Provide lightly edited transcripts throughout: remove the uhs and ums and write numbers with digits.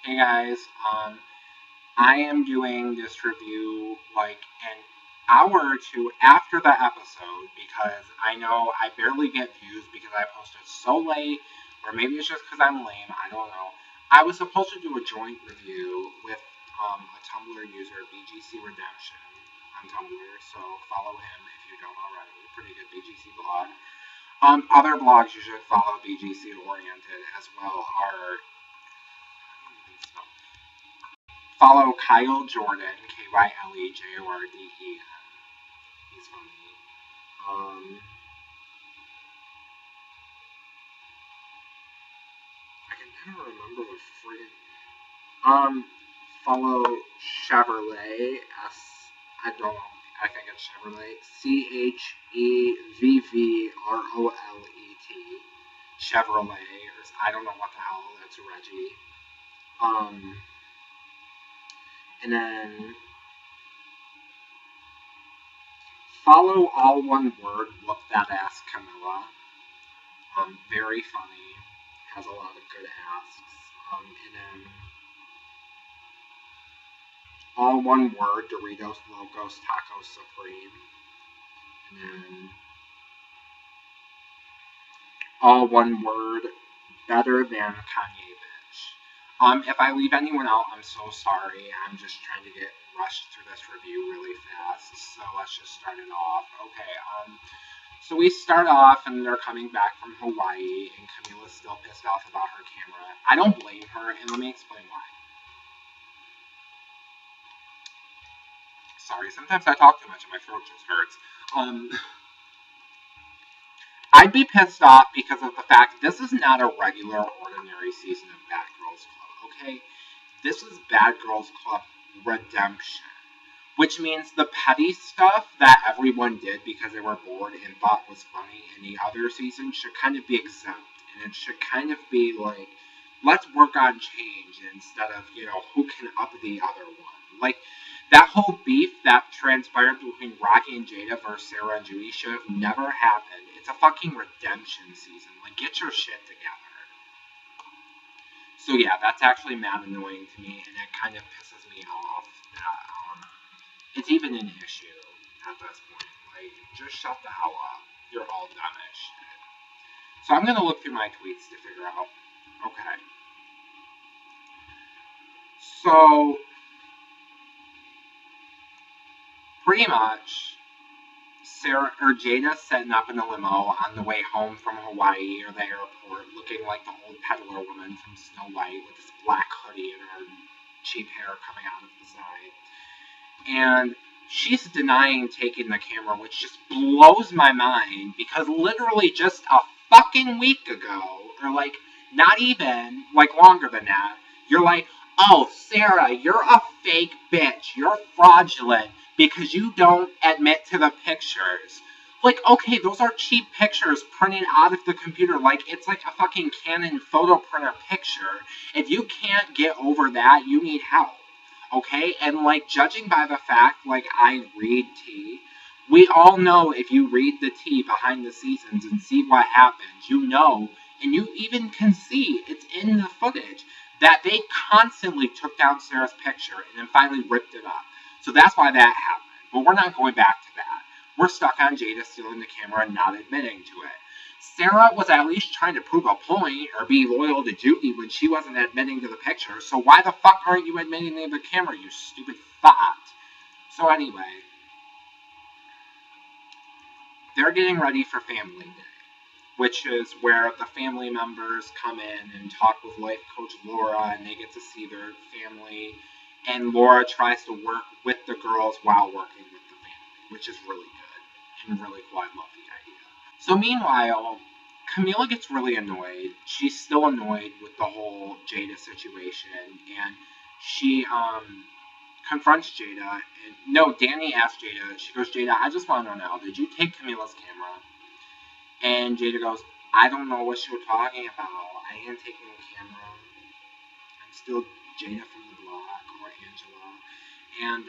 Hey guys, I am doing this review like an hour or two after the episode because I know I barely get views because I posted so late, or maybe it's just because I'm lame, I don't know. I was supposed to do a joint review with a Tumblr user, BGC Redemption, on Tumblr, so follow him if you don't already. Pretty good BGC blog. Other blogs you should follow BGC oriented as well are follow Kyle Jordan, KYLEJORDEN. He's funny. Um, I can never remember the friggin' follow Chevrolet. I don't know. I think it's Chevrolet. CHEVVROLET. Chevrolet. I don't know what the hell. That's Reggie. Um, and then follow all one word. Whoop that ass, Camilla. Very funny. Has a lot of good asks. And then all one word, Doritos Locos Tacos Supreme. And then all one word, better than Kanye bitch. If I leave anyone out, I'm so sorry. I'm just trying to get rushed through this review really fast. So let's just start it off. Okay, so we start off and they're coming back from Hawaii and Camila's still pissed off about her camera. I don't blame her, and let me explain why. Sorry, sometimes I talk too much and my throat just hurts. Um, I'd be pissed off because of the fact this is not a regular, ordinary season of Bad Girls Club, okay? This is Bad Girls Club Redemption, which means the petty stuff that everyone did because they were bored and thought was funny in the other season should kind of be exempt, and it should kind of be like, let's work on change instead of, who can up the other one. Like, that whole beef that transpired between Rocky and Jada versus Sarah and Judy should have never happened. It's a fucking redemption season. Like, get your shit together. So yeah, that's actually mad annoying to me, and it kind of pisses me off that it's even an issue at this point. Like, just shut the hell up. You're all dumb as shit. So I'm gonna look through my tweets to figure out. Okay. So pretty much, Sarah or Jada setting up in a limo on the way home from Hawaii or the airport, looking like the old peddler woman from Snow White with this black hoodie and her cheap hair coming out of the side. And she's denying taking the camera, which just blows my mind because literally just a fucking week ago, or like not even like longer than that, you're like, oh, Sarah, you're a fake bitch. You're fraudulent because you don't admit to the pictures. Like, okay, those are cheap pictures printed out of the computer. Like, it's like a fucking Canon photo printer picture. If you can't get over that, you need help. Okay? And, like, judging by the fact, like, I read tea, we all know if you read the tea behind the scenes and see what happens, you know, and you even can see, it's in the footage, that they constantly took down Sarah's picture and then finally ripped it up. So that's why that happened. But we're not going back to that. We're stuck on Jada stealing the camera and not admitting to it. Sarah was at least trying to prove a point or be loyal to Judy when she wasn't admitting to the picture. So why the fuck aren't you admitting to the camera, you stupid thought? So anyway, they're getting ready for Family Day, which is where the family members come in and talk with life coach Laura, and they get to see their family. And Laura tries to work with the girls while working with the family, which is really good and really cool. I love the idea. So meanwhile, Camila gets really annoyed. She's still annoyed with the whole Jada situation, and she confronts Jada. And no, Danny asks Jada. She goes, Jada, I just want to know now, did you take Camila's camera? And Jada goes, I don't know what you were talking about. I ain't taking the camera. I'm still Jada from the block, or Angela. And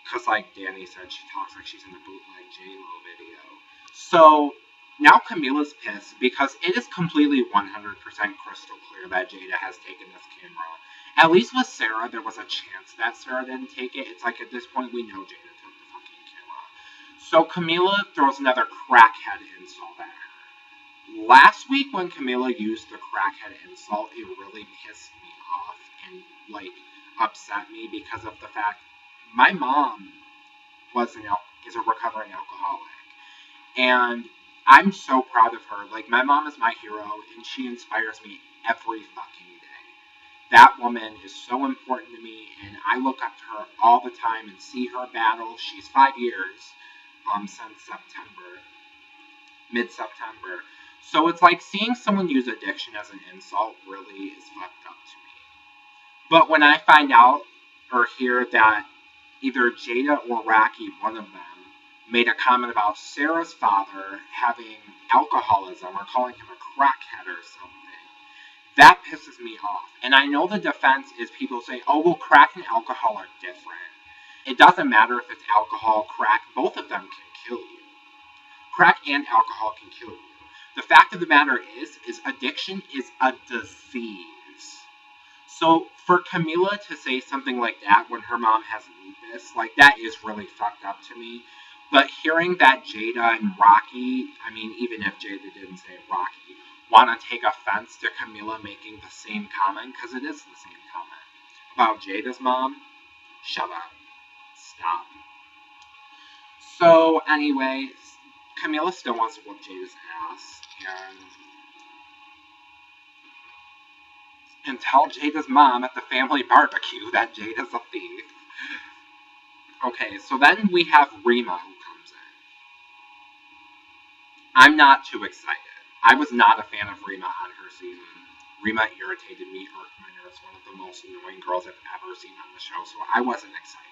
because like Danny said, she talks like she's in a bootleg J-Lo video. So Now Camila's pissed because it is completely 100% crystal clear that Jada has taken this camera. At least with Sarah, there was a chance that Sarah didn't take it. It's like at this point we know Jada took the fucking camera. So Camila throws another crackhead insult at her. Last week when Camila used the crackhead insult, it really pissed me off and like upset me because of the fact my mom is a recovering alcoholic. And I'm so proud of her. Like, my mom is my hero, and she inspires me every fucking day. That woman is so important to me, and I look up to her all the time and see her battle. She's 5 years since September, mid-September. So it's like seeing someone use addiction as an insult really is fucked up to me. But when I find out or hear that either Jada or Rocky, one of them, made a comment about Sarah's father having alcoholism or calling him a crackhead or something, that pisses me off. And I know the defense is people say, oh, well, crack and alcohol are different. It doesn't matter if it's alcohol, crack, both of them can kill you. Crack and alcohol can kill you. The fact of the matter is addiction is a disease. So for Camila to say something like that when her mom has lupus, like, that is really fucked up to me. But hearing that Jada and Rocky, I mean, even if Jada didn't say it, Rocky, want to take offense to Camila making the same comment, because it is the same comment, about Jada's mom, shut up. Stop. So, anyway, Camila still wants to whoop Jada's ass, and tell Jada's mom at the family barbecue that Jada's a thief. Okay, so then we have Rima who comes in. I'm not too excited. I was not a fan of Rima on her season. Rima irritated me, irked my nerves, one of the most annoying girls I've ever seen on the show, so I wasn't excited.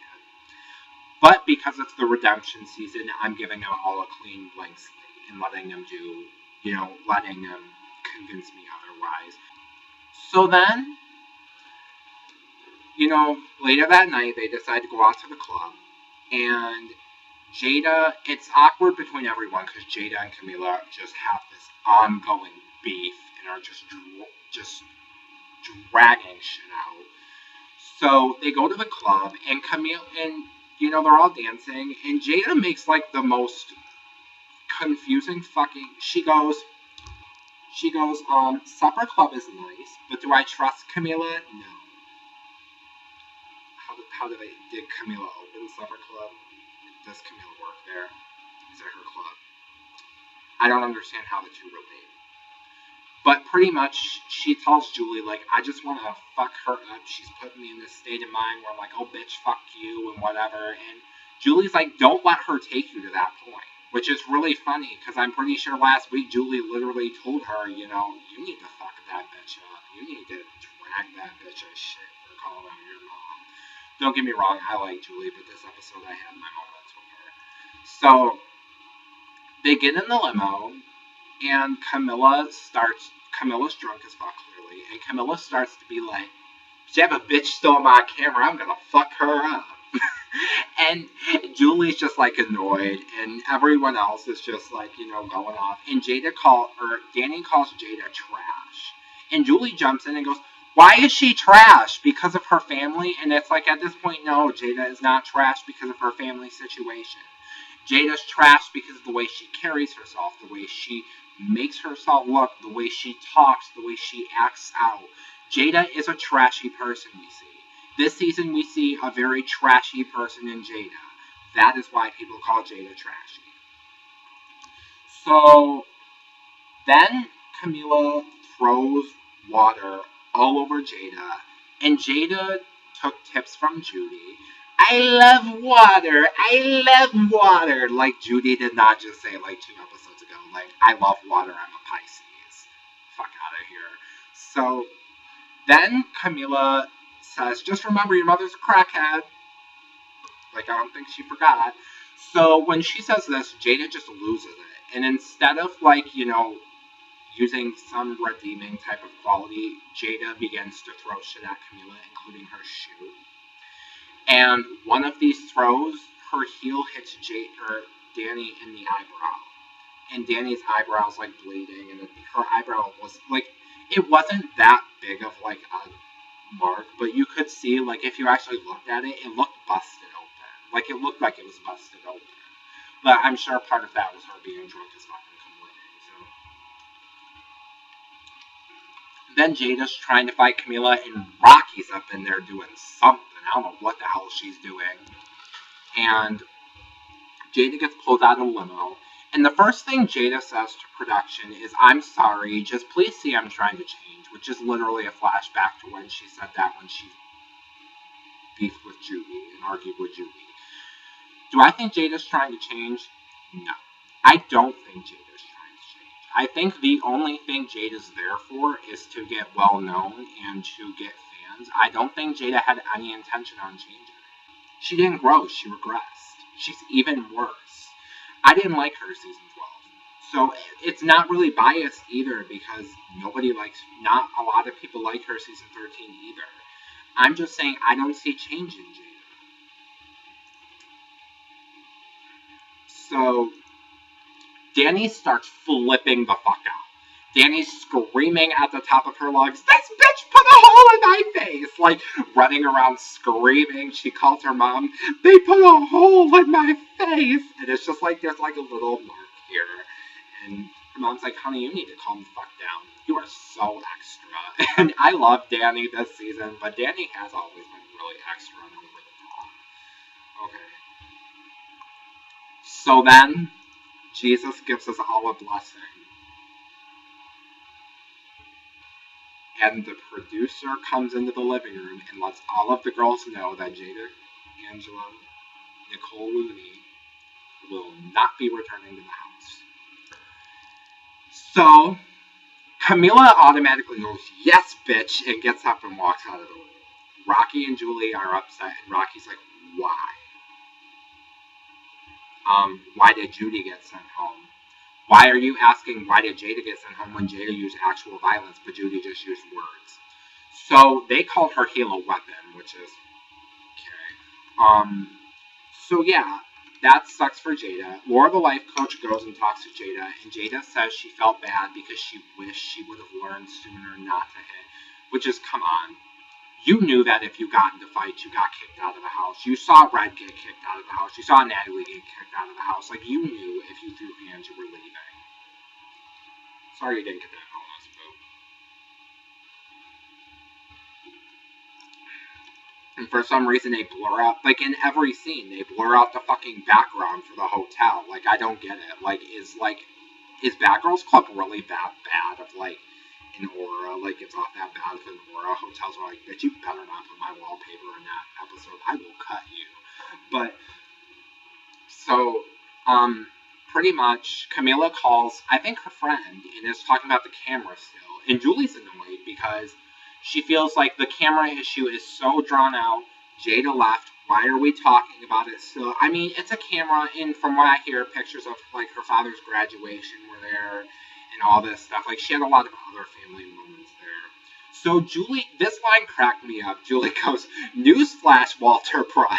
But because it's the redemption season, I'm giving them all a clean blank slate and letting them convince me otherwise. So then, later that night, they decide to go out to the club, and Jada, it's awkward between everyone because Jada and Camila just have this ongoing beef and are just dragging shit out. So they go to the club, and Camila, and they're all dancing, and Jada makes like the most confusing fucking. She goes, supper club is nice, but do I trust Camila? No. Did Camila open supper club? Does Camila work there? Is it her club? I don't understand how the two relate. But pretty much, she tells Julie, like, I just want to fuck her up. She's putting me in this state of mind where I'm like, oh, bitch, fuck you, and whatever. And Julie's like, don't let her take you to that point. Which is really funny, because I'm pretty sure last week Julie literally told her, you need to fuck that bitch up. You need to drag that bitch as shit for calling out your mom. Don't get me wrong, I like Julie, but this episode I had my moments with her. So, they get in the limo, and Camila's drunk as fuck, clearly, and Camila starts to be like, if a bitch stole my camera, I'm gonna fuck her up. And Julie's just like annoyed, and everyone else is just like, going off. And Danny calls Jada trash. And Julie jumps in and goes, why is she trash? Because of her family? And it's like, at this point, no, Jada is not trash because of her family situation. Jada's trash because of the way she carries herself, the way she makes herself look, the way she talks, the way she acts out. Jada is a trashy person, we see. This season, we see a very trashy person in Jada. That is why people call Jada trashy. So, then Camila throws water all over Jada, and Jada took tips from Judy. I love water. Like, Judy did not just say, like, 2 episodes ago, like, I love water, I'm a Pisces. Fuck out of here. So, then Camila says, just remember your mother's a crackhead. Like, I don't think she forgot. So when she says this, Jada just loses it. And instead of, like, using some redeeming type of quality, Jada begins to throw shit at Camila, including her shoe. And one of these throws, her heel hits Danny in the eyebrow. and Danny's eyebrows like bleeding, and her eyebrow was like, it wasn't that big of like a mark, but you could see, like, if you actually looked at it, it looked busted open. Like, it looked like it was busted open. But I'm sure part of that was her being drunk as fucking completely. So then Jada's trying to fight Camila, and Rocky's up in there doing something. I don't know what the hell she's doing. And Jada gets pulled out of the limo. And the first thing Jada says to production is, "I'm sorry, just please see I'm trying to change," which is literally a flashback to when she said that when she beefed with Judy and argued with Judy. Do I think Jada's trying to change? No. I don't think Jada's trying to change. I think the only thing Jada's there for is to get well known and to get fans. I don't think Jada had any intention on changing. She didn't grow, she regressed. She's even worse. I didn't like her season 12. So it's not really biased either, because not a lot of people like her season 13 either. I'm just saying I don't see change in Jada. So Danny starts flipping the fuck out. Danny's screaming at the top of her lungs, "This bitch put a hole in my face!" Like, running around screaming. She calls her mom, "They put a hole in my face!" And it's just like, there's like a little mark here. And her mom's like, "Honey, you need to calm the fuck down. You are so extra." And I love Danny this season, but Danny has always been really extra and over the top. Okay. So then, Jesus gives us all a blessing. And the producer comes into the living room and lets all of the girls know that Jada, Angela, Nicole Looney will not be returning to the house. So Camila automatically goes, "Yes, bitch," and gets up and walks out of the room. Rocky and Julie are upset, and Rocky's like, "Why? Why did Judy get sent home? Why are you asking why did Jada get sent home when Jada used actual violence, but Judy just used words?" So they called her Halo Weapon, which is okay. So yeah, that sucks for Jada. Laura, the life coach, goes and talks to Jada, and Jada says she felt bad because she wished she would have learned sooner not to hit. Which is, come on. You knew that if you got into fights, you got kicked out of the house. You saw Red get kicked out of the house. You saw Natalie get kicked out of the house. Like, you knew if you threw hands, you were leaving. Sorry you didn't get that bonus, boo. And for some reason, they blur out, like, in every scene, they blur out the fucking background for the hotel. Like, I don't get it. Like, is Bad Girls Club really that bad of, like, an aura? Like, it's not that bad of an aura. Hotels are like, "Bitch, you better not put my wallpaper in that episode. I will cut you." But, so, pretty much, Camila calls, I think, her friend, and is talking about the camera still. And Julie's annoyed because she feels like the camera issue is so drawn out. Jada left. Why are we talking about it still? I mean, it's a camera, and from what I hear, pictures of, like, her father's graduation were there, and all this stuff. Like, she had a lot of other family moments there. So Julie, this line cracked me up. Julie goes, "Newsflash, Walter Cronkite."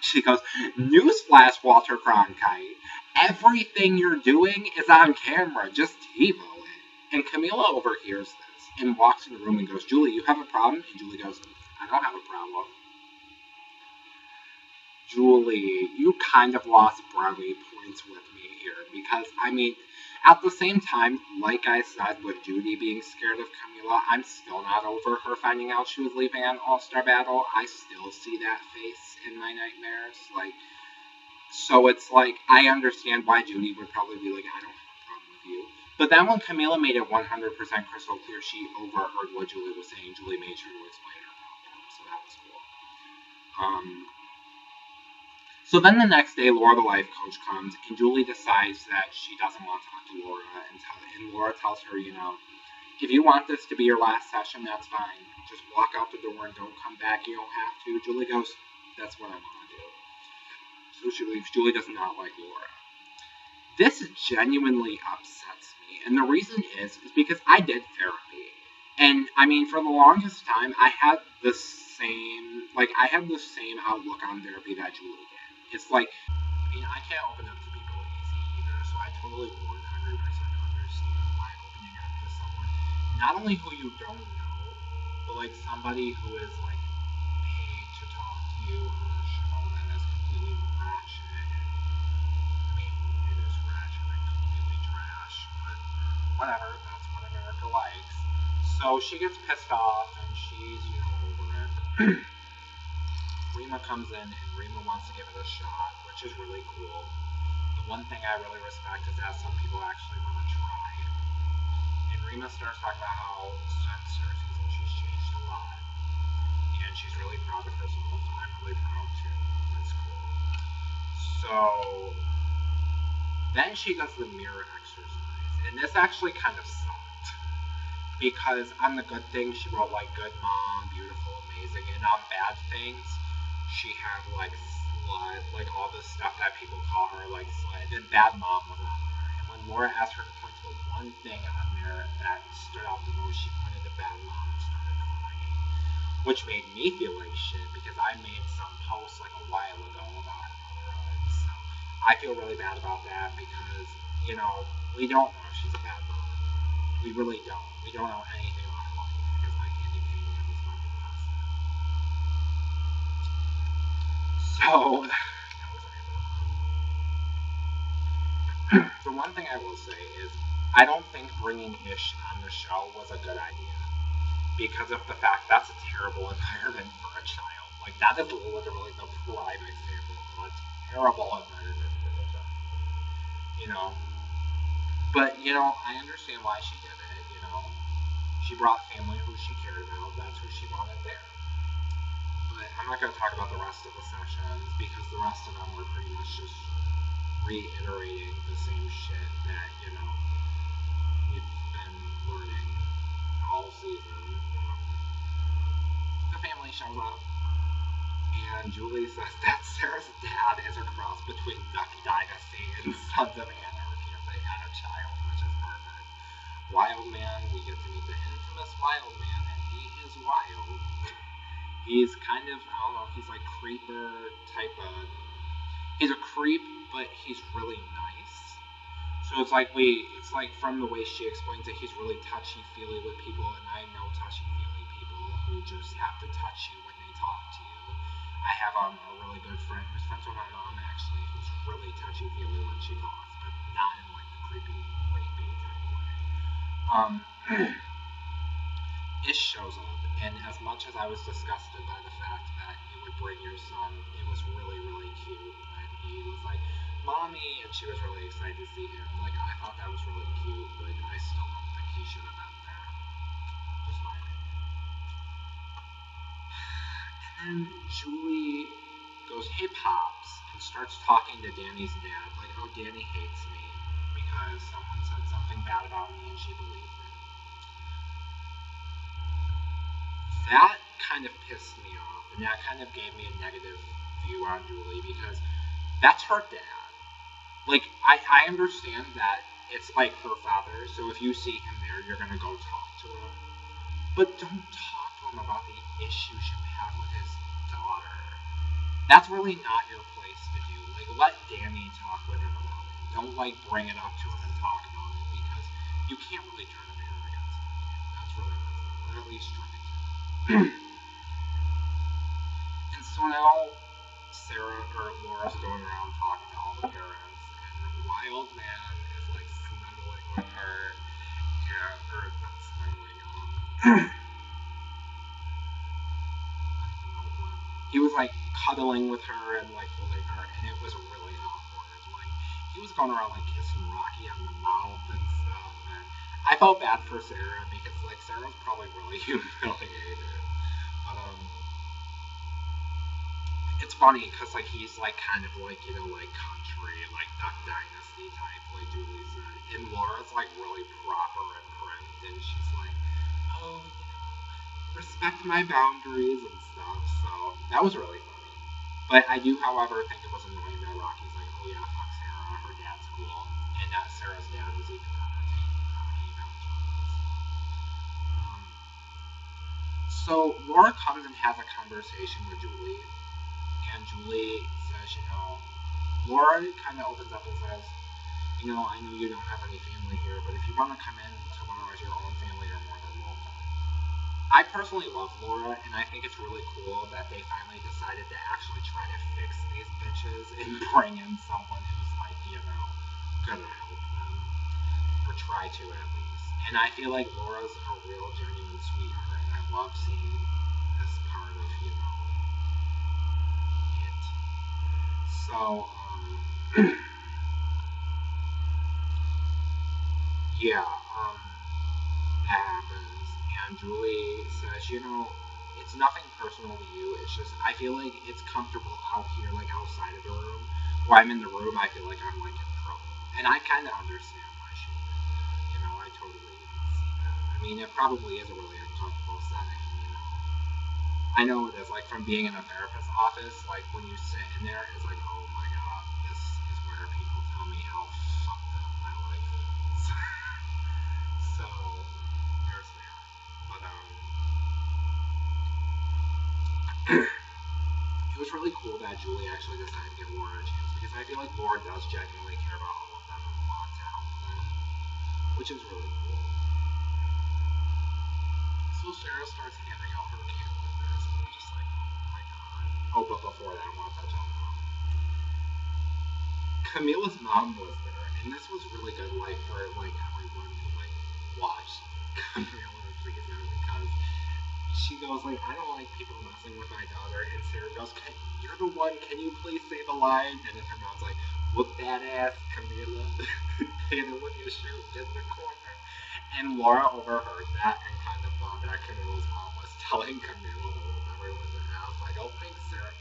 She goes, "Newsflash, Walter Cronkite. Everything you're doing is on camera. Just TiVo it." And Camila overhears this and walks in the room and goes, "Julie, you have a problem?" And Julie goes, "I don't have a problem." Julie, you kind of lost brownie points with me here, because, I mean, at the same time, like I said, with Judy being scared of Camila, I'm still not over her finding out she was leaving on All-Star Battle. I still see that face in my nightmares. Like, so it's like, I understand why Judy would probably be like, "I don't have a problem with you." But then when Camila made it 100% crystal clear she overheard what Julie was saying, Julie made sure to explain her problem. So that was cool. So then the next day, Laura, the life coach, comes, and Julie decides that she doesn't want to talk to Laura, and Laura tells her, "If you want this to be your last session, that's fine. Just walk out the door and don't come back. You don't have to." Julie goes, "That's what I want to do." So she leaves. Julie does not like Laura. This genuinely upsets me, and the reason is because I did therapy. And, I mean, for the longest time, I had the same outlook on therapy that Julie did. It's like, I mean, I can't open up to people easy either, so I totally 100% understand why opening up to someone, not only who you don't know, but like somebody who is like paid to talk to you on a show that is completely ratchet. I mean, it is ratchet and completely trash, but whatever, that's what America likes. So she gets pissed off and she's, over it. Rima comes in and Rima wants to give it a shot, which is really cool. The one thing I really respect is that some people actually want to try. And Rima starts talking about how since her season she's changed a lot. And she's really proud of herself. I'm really proud too. That's cool. So then she does the mirror exercise. And this actually kind of sucked. Because on the good things she wrote like good mom, beautiful, amazing. And on bad things she had like slut, like all this stuff that people call her like slut. And bad mom was on there. And when Laura asked her to point to the one thing on there that stood out the most, she pointed to bad mom and started crying. Which made me feel like shit because I made some posts like a while ago about her motherhood. So I feel really bad about that because, we don't know if she's a bad mom. We really don't. We don't know anything about her life because like Andy Pena was fucking awesome. So that was random. The one thing I will say is I don't think bringing Ish on the show was a good idea. Because of the fact that's a terrible environment for a child. Like, that is literally the prime example of a terrible environment for a child. But, I understand why she did it, She brought family who she cared about. That's who she wanted there. But I'm not going to talk about the rest of the sessions because the rest of them were pretty much just reiterating the same shit that, we've been learning all season. The family shows up, and Julie says that Sarah's dad is a cross between Duck Dynasty and Sons of Anarchy if they had a child, which is perfect. Wild Man, we get to meet the infamous Wild Man, and he is wild. He's kind of, I don't know, he's like creeper type of, he's a creep, but he's really nice. So it's like from the way she explains it, he's really touchy-feely with people, and I know touchy-feely people who just have to touch you when they talk to you. I have a really good friend who's friends with my mom, actually, who's really touchy-feely when she talks, but not in, like, the creepy, rapey type way. Ish shows up, and as much as I was disgusted by the fact that you would bring your son, it was really, really cute that he was like, Mommy, and she was really excited to see him. Like, I thought that was really cute, but I still don't think he should have been there. Just my opinion. And then Julie goes, hey, Pops, and starts talking to Danny's dad, like, oh, Danny hates me because someone said something bad about me and she believed it. That kind of pissed me off, and that kind of gave me a negative view on Julie because that's her dad. Like, I understand that it's like her father, so if you see him there, you're gonna go talk to him. But don't talk to him about the issues you have with his daughter. That's really not your place to do. Like, let Danny talk with him about it. Don't, like, bring it up to him and talk about it, because you can't really turn a parent against him. That's really messed up, or at least try to. And so now Laura's going around talking to all the parents. Wild Man is like snuggling with her, or not snuggling, he was like cuddling with her and like holding her, and it was really awkward. Like, he was going around like kissing Rocky on the mouth and stuff, and I felt bad for Sarah because like Sarah's probably really humiliated. But it's funny because like he's like kind of like like country, like Duck Dynasty type, like Julie said, and Laura's like really proper and prim, and she's like, oh, respect my boundaries and stuff. So that was really funny. But I do, however, think it was annoying that Rocky's like, oh yeah, fuck Sarah, her dad's cool, and that Sarah's dad was even entertaining Rocky about so Laura comes and has a conversation with Julie. And Julie says, Laura kind of opens up and says, I know you don't have any family here, but if you want to come in to Monroe as your own family, you're more than welcome. I personally love Laura, and I think it's really cool that they finally decided to actually try to fix these bitches and bring in someone who's like, gonna help them, or try to at least. And I feel like Laura's a real genuine sweetheart, and I love seeing this part of, it. So, yeah, that happens. And Julie says, it's nothing personal to you. It's just, I feel like it's comfortable out here, like outside of the room. While I'm in the room, I feel like I'm like in trouble. And I kind of understand why she did that. I totally see that. I mean, it probably is a really uncomfortable setting. I know it is, like from being in a therapist's office, like when you sit in there, it's like, oh my god, this is where people tell me how fucked up my life is. So there's that. But it was really cool that Julie actually decided to give Laura a chance because I feel like Laura does genuinely care about all of them and want to help them, which is really cool. So Sarah starts handing out her calendars, and I'm just like, oh my god. Oh, but before that, I want to touch on Camila's mom was there, and this was really good, like for like everyone who like watched Camila's season because she goes like, I don't like people messing with my daughter, and Sarah goes, you're the one, can you please say the line? And then her mom's like, whoop that ass, Camila. Hit her with your shoe, get the corner. And Laura overheard that and kind of thought that Camila's mom was telling Camila to whoop everyone's ass. Like, oh, thanks, Sarah.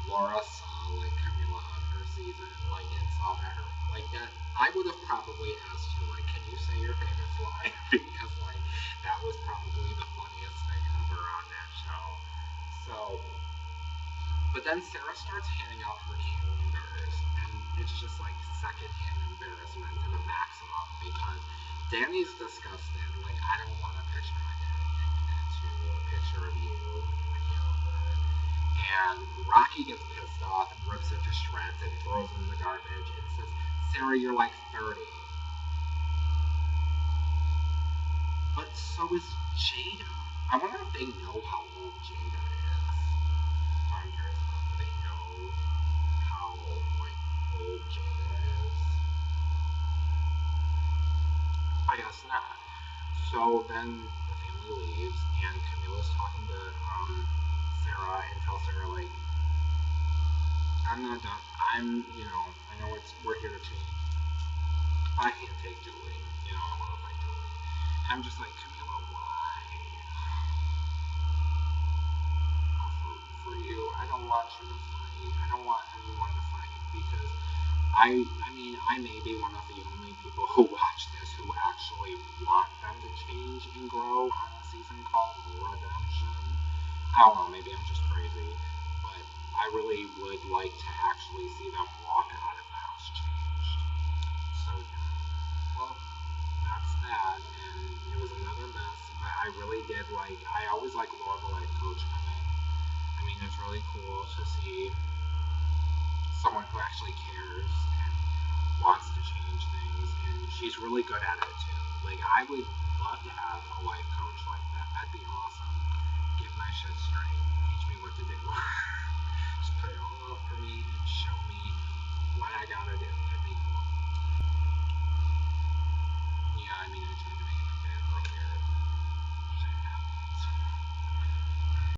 Laura saw like Camila on her season, like, and saw that her like that. I would have probably asked you, like, can you say your famous line? Because like that was probably the funniest thing ever on that show. So, but then Sarah starts handing out her calendars, and it's just like secondhand embarrassment to the maximum because Danny's disgusted. Like, I don't want a picture of my dad hanging into a picture of you in the calendar. And Rocky gets pissed off and rips it to shreds and throws it in the garbage and says, Sarah, you're like 30. But so is Jada. I wonder if they know how old Jada is. I'm curious about, do they know how like old Jada is? I guess not. So then the family leaves, and Camila's talking to Sarah and tells Sarah like, I'm not done. I know we're here to change. I can't take Julie. I want to fight Julie. I'm just like, Camila, why? For you, I don't want you to fight. I don't want anyone to fight because I may be one of the only people who watch this who actually want them to change and grow on a season called Redemption. I don't know, maybe I'm just crazy, but I really would like to actually see them walk out of the house changed. So yeah, well, that's that, and it was another mess, but I really did like, I always like Laura the Life Coach coming. I mean, it's really cool to see someone who actually cares and wants to change things, and she's really good at it too. Like, I would love to have a life coach like that. That'd be awesome.